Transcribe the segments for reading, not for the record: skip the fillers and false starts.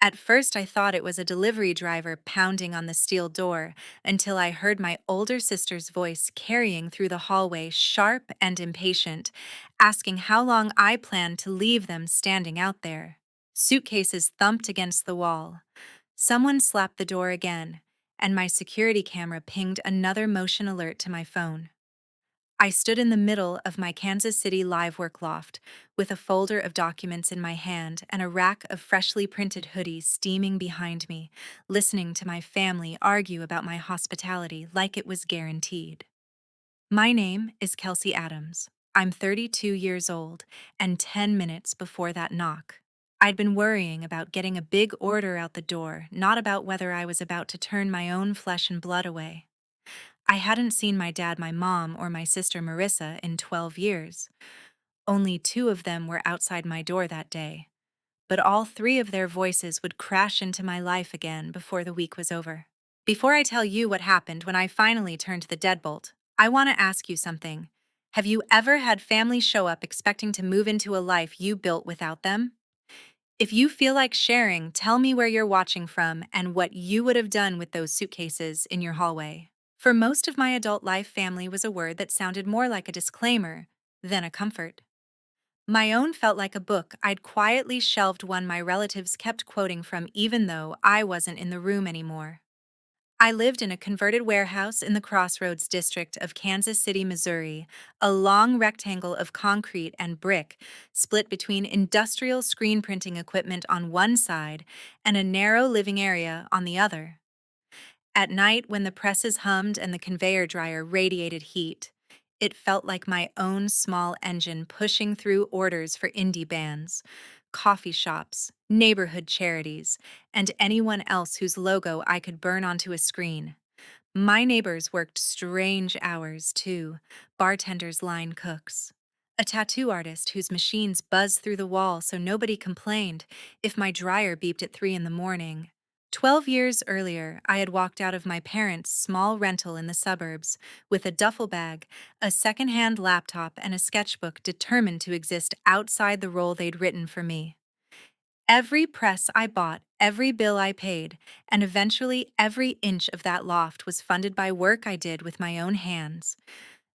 At first, I thought it was a delivery driver pounding on the steel door until I heard my older sister's voice carrying through the hallway, sharp and impatient, asking how long I planned to leave them standing out there. Suitcases thumped against the wall. Someone slapped the door again, and my security camera pinged another motion alert to my phone. I stood in the middle of my Kansas City live work loft, with a folder of documents in my hand and a rack of freshly printed hoodies steaming behind me, listening to my family argue about my hospitality like it was guaranteed. My name is Kelsey Adams. I'm 32 years old, and 10 minutes before that knock, I'd been worrying about getting a big order out the door, not about whether I was about to turn my own flesh and blood away. I hadn't seen my dad, my mom, or my sister Marissa in 12 years. Only two of them were outside my door that day, but all three of their voices would crash into my life again before the week was over. Before I tell you what happened when I finally turned the deadbolt, I want to ask you something. Have you ever had family show up expecting to move into a life you built without them? If you feel like sharing, tell me where you're watching from and what you would have done with those suitcases in your hallway. For most of my adult life, family was a word that sounded more like a disclaimer than a comfort. My own felt like a book I'd quietly shelved, one my relatives kept quoting from even though I wasn't in the room anymore. I lived in a converted warehouse in the Crossroads district of Kansas City, Missouri, a long rectangle of concrete and brick split between industrial screen printing equipment on one side and a narrow living area on the other. At night, when the presses hummed and the conveyor dryer radiated heat, it felt like my own small engine pushing through orders for indie bands, coffee shops, neighborhood charities, and anyone else whose logo I could burn onto a screen. My neighbors worked strange hours, too. Bartenders line cooks. A tattoo artist whose machines buzzed through the wall so nobody complained if my dryer beeped at 3 in the morning. 12 years earlier, I had walked out of my parents' small rental in the suburbs with a duffel bag, a secondhand laptop, and a sketchbook, determined to exist outside the role they'd written for me. Every press I bought, every bill I paid, and eventually every inch of that loft was funded by work I did with my own hands.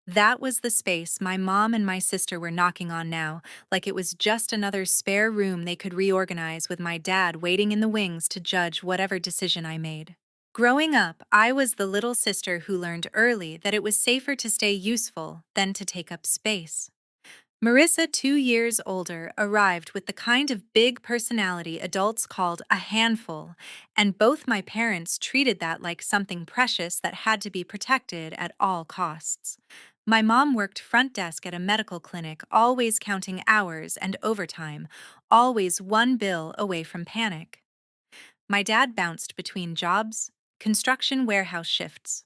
That was the space my mom and my sister were knocking on now, like it was just another spare room they could reorganize, with my dad waiting in the wings to judge whatever decision I made. Growing up, I was the little sister who learned early that it was safer to stay useful than to take up space. Marissa, 2 years older, arrived with the kind of big personality adults called a handful, and both my parents treated that like something precious that had to be protected at all costs. My mom worked front desk at a medical clinic, always counting hours and overtime, always one bill away from panic. My dad bounced between jobs, construction warehouse shifts,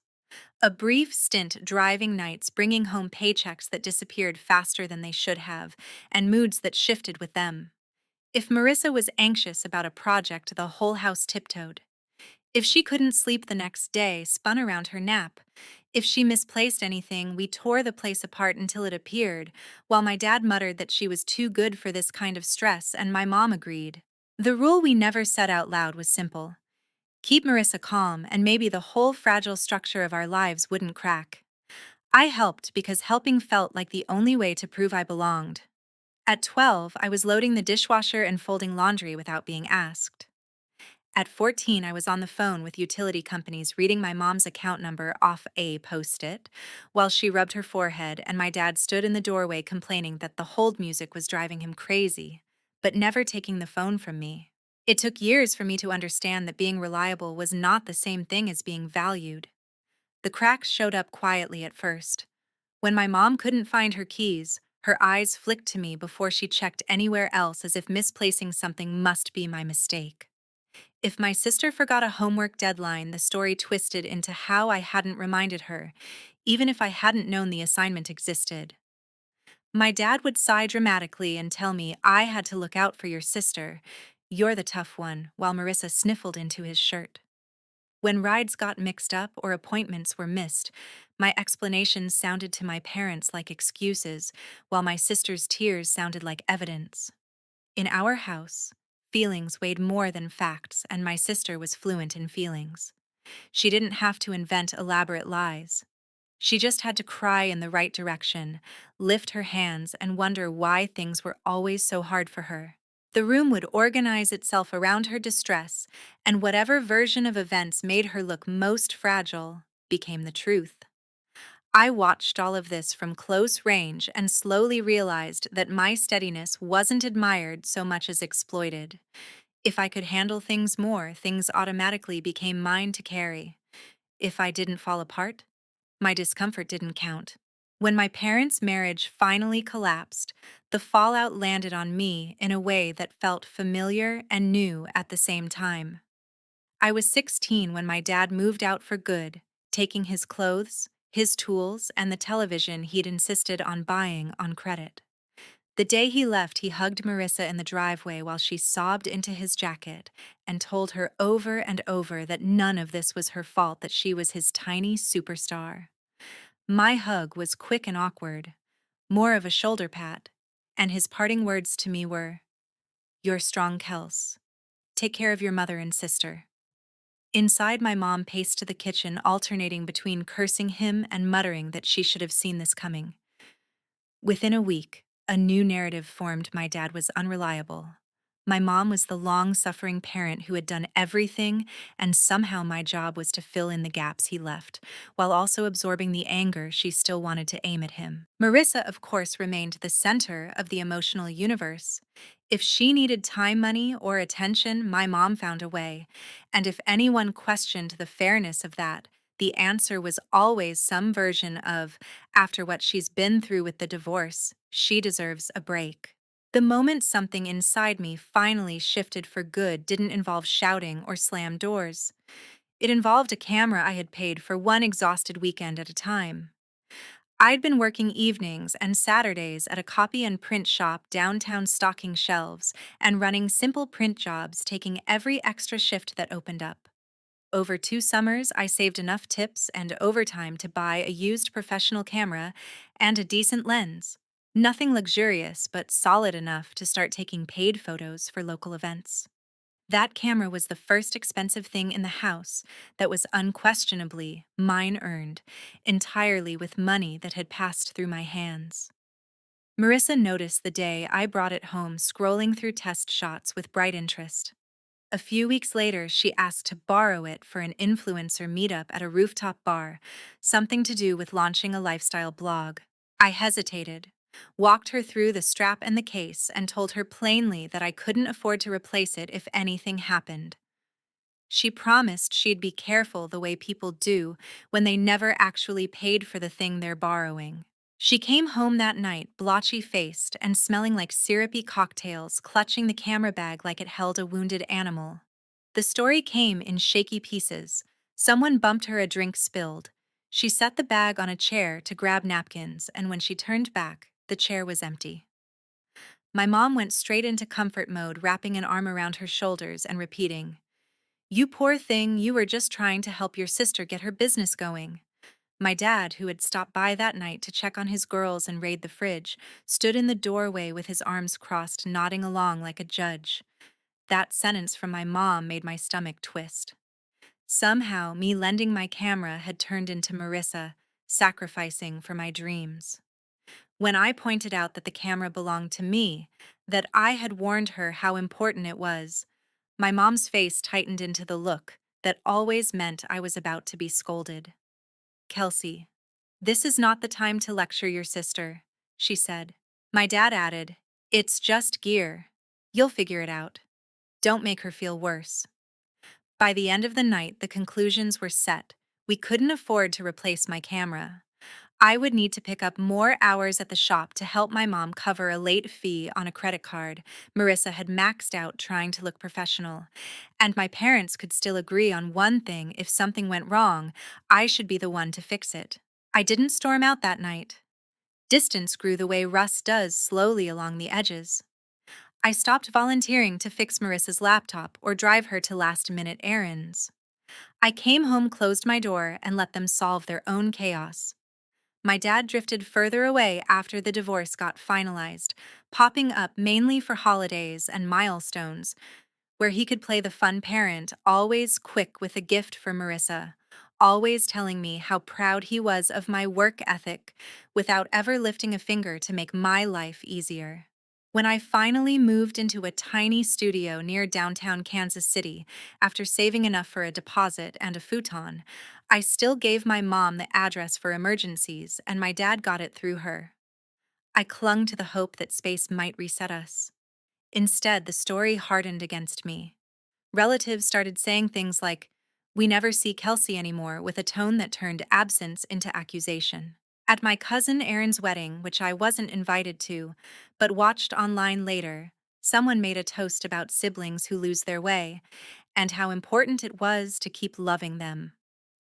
a brief stint driving nights, bringing home paychecks that disappeared faster than they should have, and moods that shifted with them. If Marissa was anxious about a project, the whole house tiptoed. If she couldn't sleep the next day, spun around her nap. If she misplaced anything, we tore the place apart until it appeared, while my dad muttered that she was too good for this kind of stress, and my mom agreed. The rule we never said out loud was simple: keep Marissa calm, and maybe the whole fragile structure of our lives wouldn't crack. I helped because helping felt like the only way to prove I belonged. At 12, I was loading the dishwasher and folding laundry without being asked. At 14, I was on the phone with utility companies reading my mom's account number off a post-it while she rubbed her forehead, and my dad stood in the doorway complaining that the hold music was driving him crazy, but never taking the phone from me. It took years for me to understand that being reliable was not the same thing as being valued. The cracks showed up quietly at first. When my mom couldn't find her keys, her eyes flicked to me before she checked anywhere else, as if misplacing something must be my mistake. If my sister forgot a homework deadline, the story twisted into how I hadn't reminded her, even if I hadn't known the assignment existed. My dad would sigh dramatically and tell me I had to look out for your sister. You're the tough one, while Marissa sniffled into his shirt. When rides got mixed up or appointments were missed, my explanations sounded to my parents like excuses, while my sister's tears sounded like evidence. In our house, Feelings weighed more than facts, and my sister was fluent in feelings. She didn't have to invent elaborate lies. She just had to cry in the right direction, lift her hands, and wonder why things were always so hard for her. The room would organize itself around her distress, and whatever version of events made her look most fragile became the truth. I watched all of this from close range and slowly realized that my steadiness wasn't admired so much as exploited. If I could handle things more, things automatically became mine to carry. If I didn't fall apart, my discomfort didn't count. When my parents' marriage finally collapsed, the fallout landed on me in a way that felt familiar and new at the same time. I was 16 when my dad moved out for good, taking his clothes, his tools, and the television he'd insisted on buying on credit. The day he left, he hugged Marissa in the driveway while she sobbed into his jacket and told her over and over that none of this was her fault, that she was his tiny superstar. My hug was quick and awkward, more of a shoulder pat, and his parting words to me were, "You're strong, Kels. Take care of your mother and sister." Inside, my mom paced to the kitchen, alternating between cursing him and muttering that she should have seen this coming. Within a week, a new narrative formed: my dad was unreliable. My mom was the long-suffering parent who had done everything, and somehow my job was to fill in the gaps he left, while also absorbing the anger she still wanted to aim at him. Marissa, of course, remained the center of the emotional universe. If she needed time, money, or attention, my mom found a way. And if anyone questioned the fairness of that, the answer was always some version of, after what she's been through with the divorce, she deserves a break. The moment something inside me finally shifted for good didn't involve shouting or slam doors. It involved a camera I had paid for one exhausted weekend at a time. I'd been working evenings and Saturdays at a copy and print shop downtown, stocking shelves and running simple print jobs, taking every extra shift that opened up. Over 2 summers, I saved enough tips and overtime to buy a used professional camera and a decent lens. Nothing luxurious, but solid enough to start taking paid photos for local events. That camera was the first expensive thing in the house that was unquestionably mine earned, entirely with money that had passed through my hands. Marissa noticed the day I brought it home, scrolling through test shots with bright interest. A few weeks later, she asked to borrow it for an influencer meetup at a rooftop bar, something to do with launching a lifestyle blog. I hesitated, walked her through the strap and the case, and told her plainly that I couldn't afford to replace it if anything happened. She promised she'd be careful, the way people do when they never actually paid for the thing they're borrowing. She came home that night, blotchy-faced and smelling like syrupy cocktails, clutching the camera bag like it held a wounded animal. The story came in shaky pieces. Someone bumped her, a drink spilled. She set the bag on a chair to grab napkins, and when she turned back, the chair was empty. My mom went straight into comfort mode, wrapping an arm around her shoulders and repeating, "You poor thing, you were just trying to help your sister get her business going." My dad, who had stopped by that night to check on his girls and raid the fridge, stood in the doorway with his arms crossed, nodding along like a judge. That sentence from my mom made my stomach twist. Somehow, me lending my camera had turned into Marissa sacrificing for my dreams. When I pointed out that the camera belonged to me, that I had warned her how important it was, my mom's face tightened into the look that always meant I was about to be scolded. "Kelsey, this is not the time to lecture your sister," she said. My dad added, "It's just gear. You'll figure it out. Don't make her feel worse." By the end of the night, the conclusions were set. We couldn't afford to replace my camera. I would need to pick up more hours at the shop to help my mom cover a late fee on a credit card Marissa had maxed out trying to look professional. And my parents could still agree on one thing: if something went wrong, I should be the one to fix it. I didn't storm out that night. Distance grew the way rust does, slowly along the edges. I stopped volunteering to fix Marissa's laptop or drive her to last-minute errands. I came home, closed my door, and let them solve their own chaos. My dad drifted further away after the divorce got finalized, popping up mainly for holidays and milestones, where he could play the fun parent, always quick with a gift for Marissa, always telling me how proud he was of my work ethic without ever lifting a finger to make my life easier. When I finally moved into a tiny studio near downtown Kansas City, after saving enough for a deposit and a futon, I still gave my mom the address for emergencies, and my dad got it through her. I clung to the hope that space might reset us. Instead, the story hardened against me. Relatives started saying things like, "We never see Kelsey anymore," with a tone that turned absence into accusation. At my cousin Erin's wedding, which I wasn't invited to, but watched online later, someone made a toast about siblings who lose their way and how important it was to keep loving them.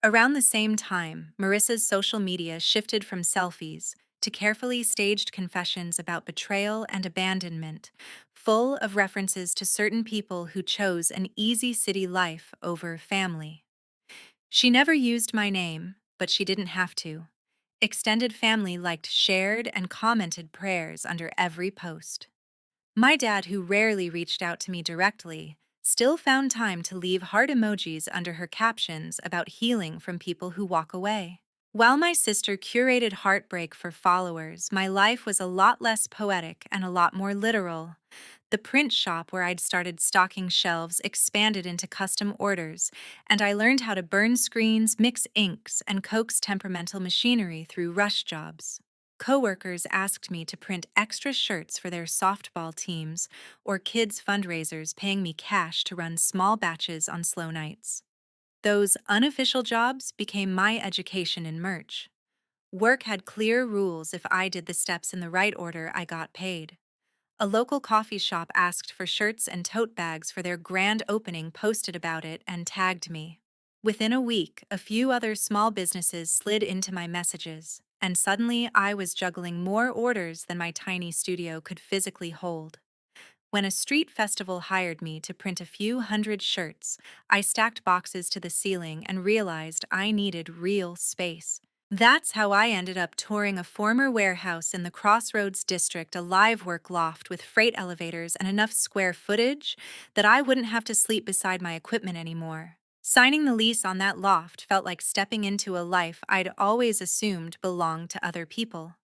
Around the same time, Marissa's social media shifted from selfies to carefully staged confessions about betrayal and abandonment, full of references to certain people who chose an easy city life over family. She never used my name, but she didn't have to. Extended family liked shared and commented prayers under every post. My dad, who rarely reached out to me directly, still found time to leave heart emojis under her captions about healing from people who walk away. While my sister curated heartbreak for followers, my life was a lot less poetic and a lot more literal. The print shop where I'd started stocking shelves expanded into custom orders, and I learned how to burn screens, mix inks, and coax temperamental machinery through rush jobs. Coworkers asked me to print extra shirts for their softball teams, or kids' fundraisers paying me cash to run small batches on slow nights. Those unofficial jobs became my education in merch. Work had clear rules. If I did the steps in the right order, I got paid. A local coffee shop asked for shirts and tote bags for their grand opening, posted about it, and tagged me. Within a week, a few other small businesses slid into my messages, and suddenly I was juggling more orders than my tiny studio could physically hold. When a street festival hired me to print a few hundred shirts, I stacked boxes to the ceiling and realized I needed real space. That's how I ended up touring a former warehouse in the Crossroads district, a live work loft with freight elevators and enough square footage that I wouldn't have to sleep beside my equipment anymore. Signing the lease on that loft felt like stepping into a life I'd always assumed belonged to other people.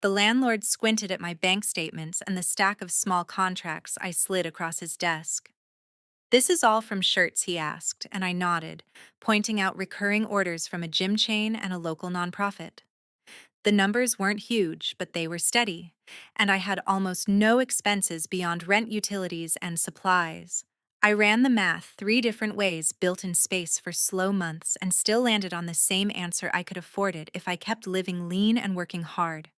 The landlord squinted at my bank statements and the stack of small contracts I slid across his desk. "This is all from shirts?" he asked, and I nodded, pointing out recurring orders from a gym chain and a local nonprofit. The numbers weren't huge, but they were steady, and I had almost no expenses beyond rent, utilities, and supplies. I ran the math 3 different ways, built in space for slow months, and still landed on the same answer: I could afford it if I kept living lean and working hard.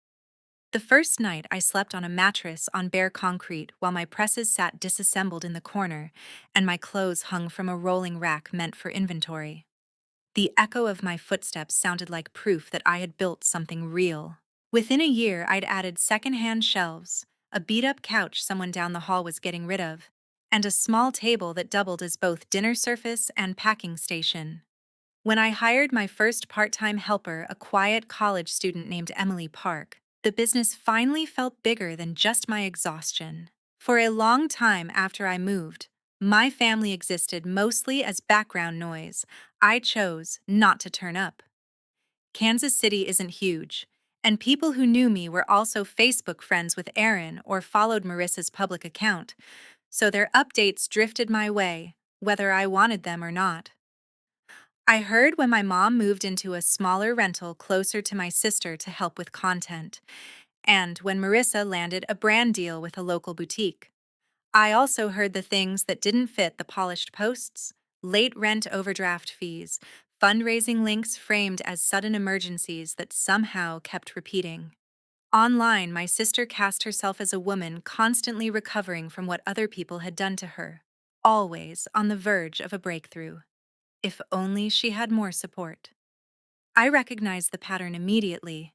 The first night, I slept on a mattress on bare concrete while my presses sat disassembled in the corner and my clothes hung from a rolling rack meant for inventory. The echo of my footsteps sounded like proof that I had built something real. Within a year, I'd added secondhand shelves, a beat-up couch someone down the hall was getting rid of, and a small table that doubled as both dinner surface and packing station. When I hired my first part-time helper, a quiet college student named Emily Park, the business finally felt bigger than just my exhaustion. For a long time after I moved, my family existed mostly as background noise. I chose not to turn up. Kansas City isn't huge, and people who knew me were also Facebook friends with Erin or followed Marissa's public account, so their updates drifted my way, whether I wanted them or not. I heard when my mom moved into a smaller rental closer to my sister to help with content, and when Marissa landed a brand deal with a local boutique. I also heard the things that didn't fit: the polished posts, late rent overdraft fees, fundraising links framed as sudden emergencies that somehow kept repeating. Online, my sister cast herself as a woman constantly recovering from what other people had done to her, always on the verge of a breakthrough. If only she had more support. I recognized the pattern immediately.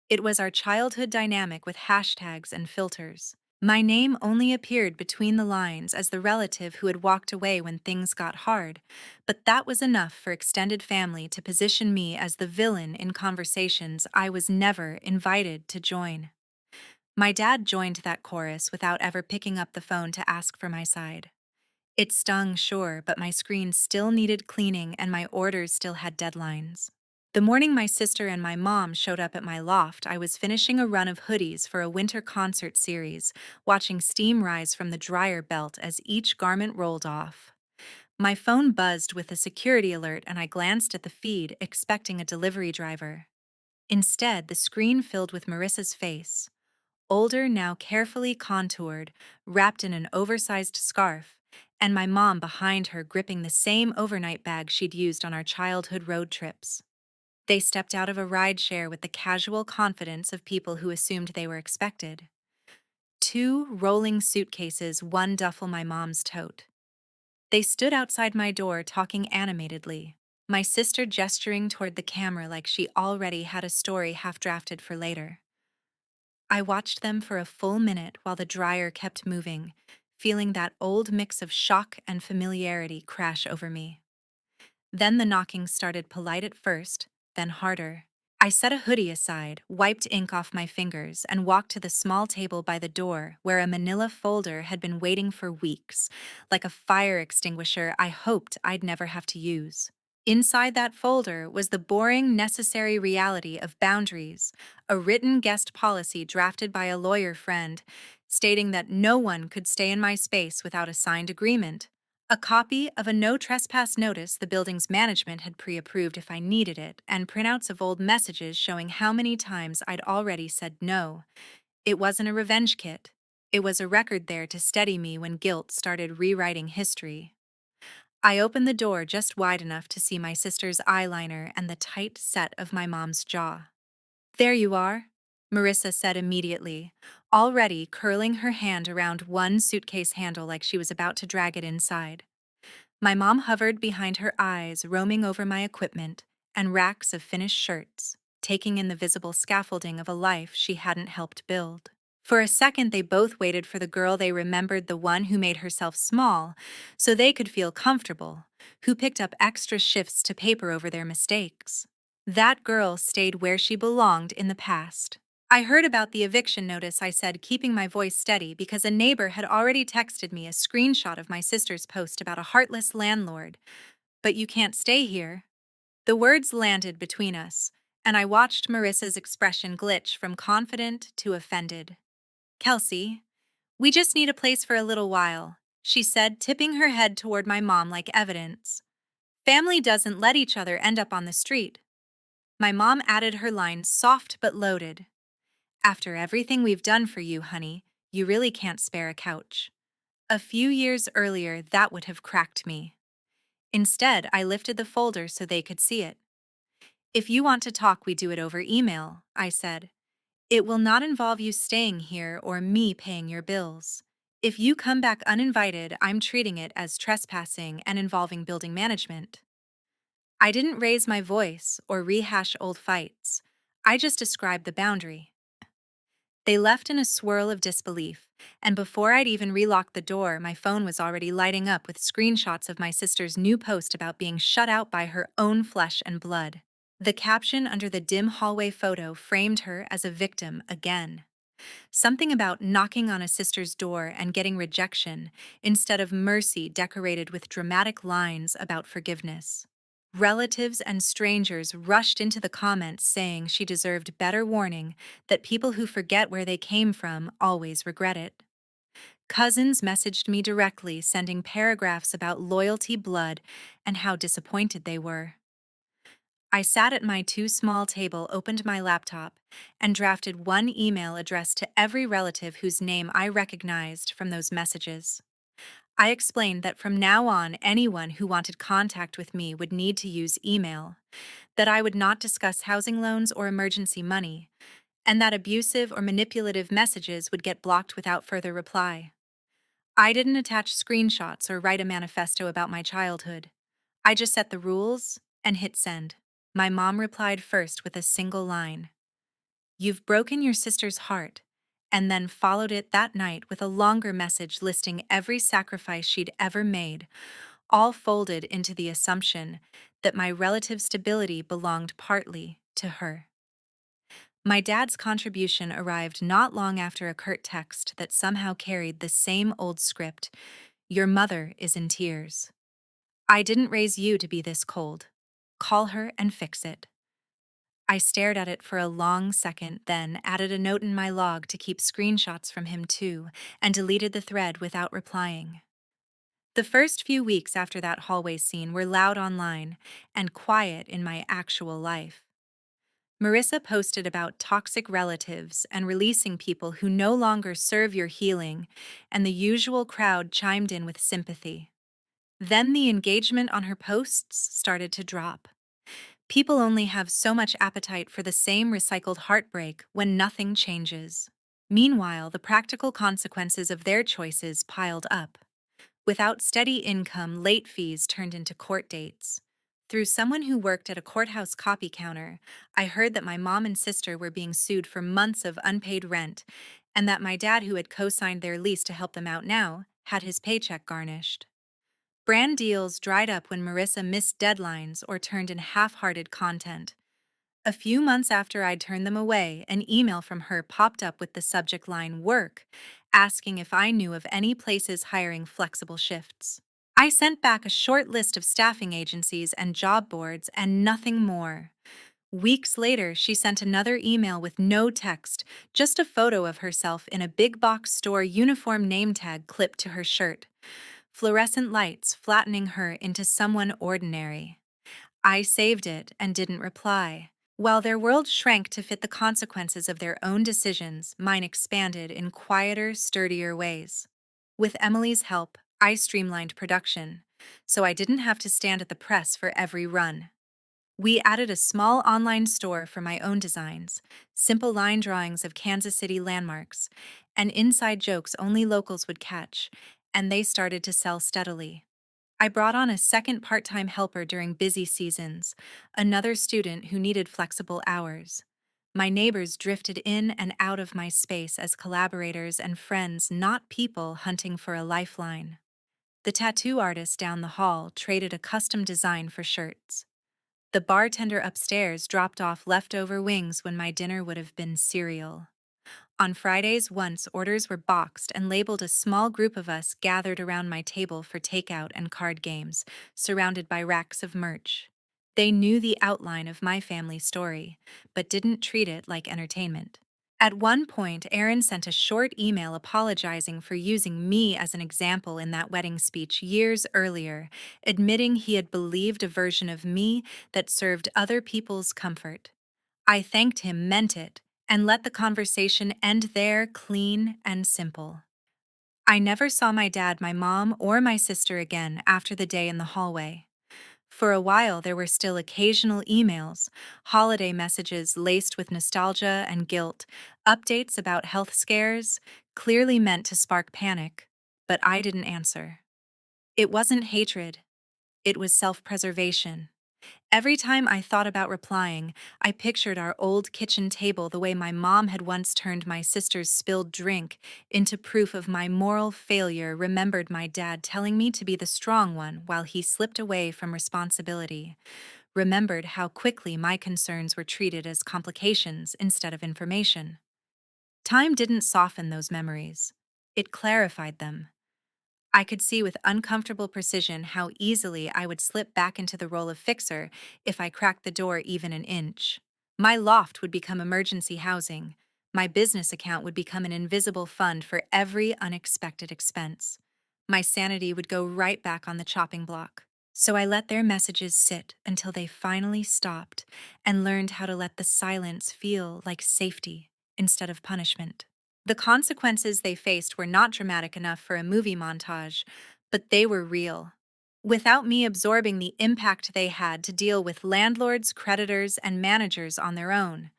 It was our childhood dynamic with hashtags and filters. My name only appeared between the lines as the relative who had walked away when things got hard, but that was enough for extended family to position me as the villain in conversations I was never invited to join. My dad joined that chorus without ever picking up the phone to ask for my side. It stung, sure, but my screen still needed cleaning and my orders still had deadlines. The morning my sister and my mom showed up at my loft, I was finishing a run of hoodies for a winter concert series, watching steam rise from the dryer belt as each garment rolled off. My phone buzzed with a security alert and I glanced at the feed, expecting a delivery driver. Instead, the screen filled with Marissa's face, older, now carefully contoured, wrapped in an oversized scarf, and my mom behind her gripping the same overnight bag she'd used on our childhood road trips. They stepped out of a rideshare with the casual confidence of people who assumed they were expected. Two rolling suitcases, one duffel my mom's tote. They stood outside my door talking animatedly, my sister gesturing toward the camera like she already had a story half drafted for later. I watched them for a full minute while the dryer kept moving, feeling that old mix of shock and familiarity crash over me. Then the knocking started, polite at first, then harder. I set a hoodie aside, wiped ink off my fingers, and walked to the small table by the door where a manila folder had been waiting for weeks, like a fire extinguisher I hoped I'd never have to use. Inside that folder was the boring, necessary reality of boundaries, a written guest policy drafted by a lawyer friend, stating that no one could stay in my space without a signed agreement, a copy of a no trespass notice the building's management had pre-approved if I needed it, and printouts of old messages showing how many times I'd already said no. It wasn't a revenge kit. It was a record there to steady me when guilt started rewriting history. I opened the door just wide enough to see my sister's eyeliner and the tight set of my mom's jaw. "There you are," Marissa said immediately, already curling her hand around one suitcase handle like she was about to drag it inside. My mom hovered behind her eyes, roaming over my equipment and racks of finished shirts, taking in the visible scaffolding of a life she hadn't helped build. For a second, they both waited for the girl they remembered, the one who made herself small so they could feel comfortable, who picked up extra shifts to paper over their mistakes. That girl stayed where she belonged in the past. I heard about the eviction notice, I said, keeping my voice steady because a neighbor had already texted me a screenshot of my sister's post about a heartless landlord. "But you can't stay here." The words landed between us, and I watched Marissa's expression glitch from confident to offended. "Kelsey, we just need a place for a little while," she said, tipping her head toward my mom like evidence. "Family doesn't let each other end up on the street." My mom added her line, soft but loaded. "After everything we've done for you, honey, you really can't spare a couch." A few years earlier, that would have cracked me. Instead, I lifted the folder so they could see it. "If you want to talk, we do it over email," I said. "It will not involve you staying here or me paying your bills. If you come back uninvited, I'm treating it as trespassing and involving building management." I didn't raise my voice or rehash old fights. I just described the boundary. They left in a swirl of disbelief, and before I'd even relocked the door, my phone was already lighting up with screenshots of my sister's new post about being shut out by her own flesh and blood. The caption under the dim hallway photo framed her as a victim again. Something about knocking on a sister's door and getting rejection instead of mercy, decorated with dramatic lines about forgiveness. Relatives and strangers rushed into the comments saying she deserved better warning, that people who forget where they came from always regret it. Cousins messaged me directly, sending paragraphs about loyalty, blood, and how disappointed they were. I sat at my too small table, opened my laptop, and drafted one email addressed to every relative whose name I recognized from those messages. I explained that from now on, anyone who wanted contact with me would need to use email, that I would not discuss housing loans or emergency money, and that abusive or manipulative messages would get blocked without further reply. I didn't attach screenshots or write a manifesto about my childhood. I just set the rules and hit send. My mom replied first with a single line: "You've broken your sister's heart," and then followed it that night with a longer message listing every sacrifice she'd ever made, all folded into the assumption that my relative's stability belonged partly to her. My dad's contribution arrived not long after a curt text that somehow carried the same old script: Your mother is in tears. I didn't raise you to be this cold. Call her and fix it. I stared at it for a long second, then added a note in my log to keep screenshots from him too, and deleted the thread without replying. The first few weeks after that hallway scene were loud online and quiet in my actual life. Marissa posted about toxic relatives and releasing people who no longer serve your healing, and the usual crowd chimed in with sympathy. Then the engagement on her posts started to drop. People only have so much appetite for the same recycled heartbreak when nothing changes. Meanwhile, the practical consequences of their choices piled up. Without steady income, late fees turned into court dates. Through someone who worked at a courthouse copy counter, I heard that my mom and sister were being sued for months of unpaid rent, and that my dad, who had co signed their lease to help them out now, had his paycheck garnished. Brand deals dried up when Marissa missed deadlines or turned in half hearted content. A few months after I'd turned them away, an email from her popped up with the subject line work, asking if I knew of any places hiring flexible shifts. I sent back a short list of staffing agencies and job boards and nothing more. Weeks later, she sent another email with no text, just a photo of herself in a big box store uniform name tag clipped to her shirt. Fluorescent lights flattening her into someone ordinary. I saved it and didn't reply. While their world shrank to fit the consequences of their own decisions, mine expanded in quieter, sturdier ways. With Emily's help, I streamlined production, so I didn't have to stand at the press for every run. We added a small online store for my own designs, simple line drawings of Kansas City landmarks, and inside jokes only locals would catch, and they started to sell steadily. I brought on a second part-time helper during busy seasons, another student who needed flexible hours. My neighbors drifted in and out of my space as collaborators and friends, not people hunting for a lifeline. The tattoo artist down the hall traded a custom design for shirts. The bartender upstairs dropped off leftover wings when my dinner would have been cereal. On Fridays, once orders were boxed and labeled, a small group of us gathered around my table for takeout and card games, surrounded by racks of merch. They knew the outline of my family story, but didn't treat it like entertainment. At one point, Aaron sent a short email apologizing for using me as an example in that wedding speech years earlier, admitting he had believed a version of me that served other people's comfort. I thanked him, meant it, and let the conversation end there, clean and simple. I never saw my dad, my mom, or my sister again after the day in the hallway. For a while, there were still occasional emails, holiday messages laced with nostalgia and guilt, updates about health scares, clearly meant to spark panic, but I didn't answer. It wasn't hatred, it was self-preservation. Every time I thought about replying, I pictured our old kitchen table the way my mom had once turned my sister's spilled drink into proof of my moral failure, remembered my dad telling me to be the strong one while he slipped away from responsibility, remembered how quickly my concerns were treated as complications instead of information. Time didn't soften those memories. It clarified them. I could see with uncomfortable precision how easily I would slip back into the role of fixer if I cracked the door even an inch. My loft would become emergency housing. My business account would become an invisible fund for every unexpected expense. My sanity would go right back on the chopping block. So I let their messages sit until they finally stopped and learned how to let the silence feel like safety instead of punishment. The consequences they faced were not dramatic enough for a movie montage, but they were real. Without me absorbing the impact, they had to deal with landlords, creditors, and managers on their own.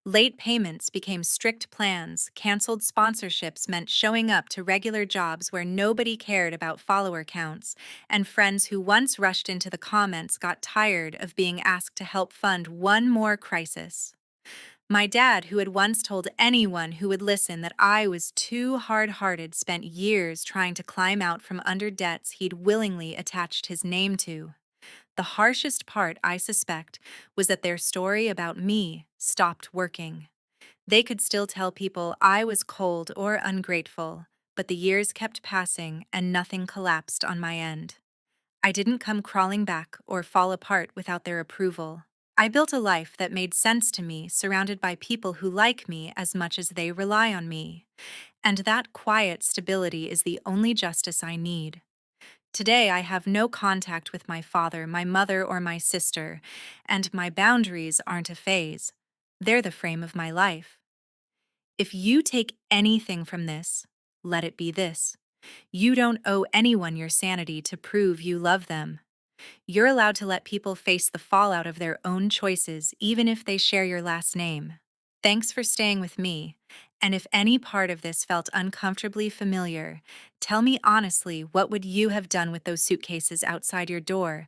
Late payments became strict plans, canceled sponsorships meant showing up to regular jobs where nobody cared about follower counts, and friends who once rushed into the comments got tired of being asked to help fund one more crisis. My dad, who had once told anyone who would listen that I was too hard-hearted, spent years trying to climb out from under debts he'd willingly attached his name to. The harshest part, I suspect, was that their story about me stopped working. They could still tell people I was cold or ungrateful, but the years kept passing and nothing collapsed on my end. I didn't come crawling back or fall apart without their approval. I built a life that made sense to me, surrounded by people who like me as much as they rely on me. And that quiet stability is the only justice I need. Today, I have no contact with my father, my mother, or my sister, and my boundaries aren't a phase. They're the frame of my life. If you take anything from this, let it be this. You don't owe anyone your sanity to prove you love them. You're allowed to let people face the fallout of their own choices, even if they share your last name. Thanks for staying with me. And if any part of this felt uncomfortably familiar, tell me honestly, what would you have done with those suitcases outside your door?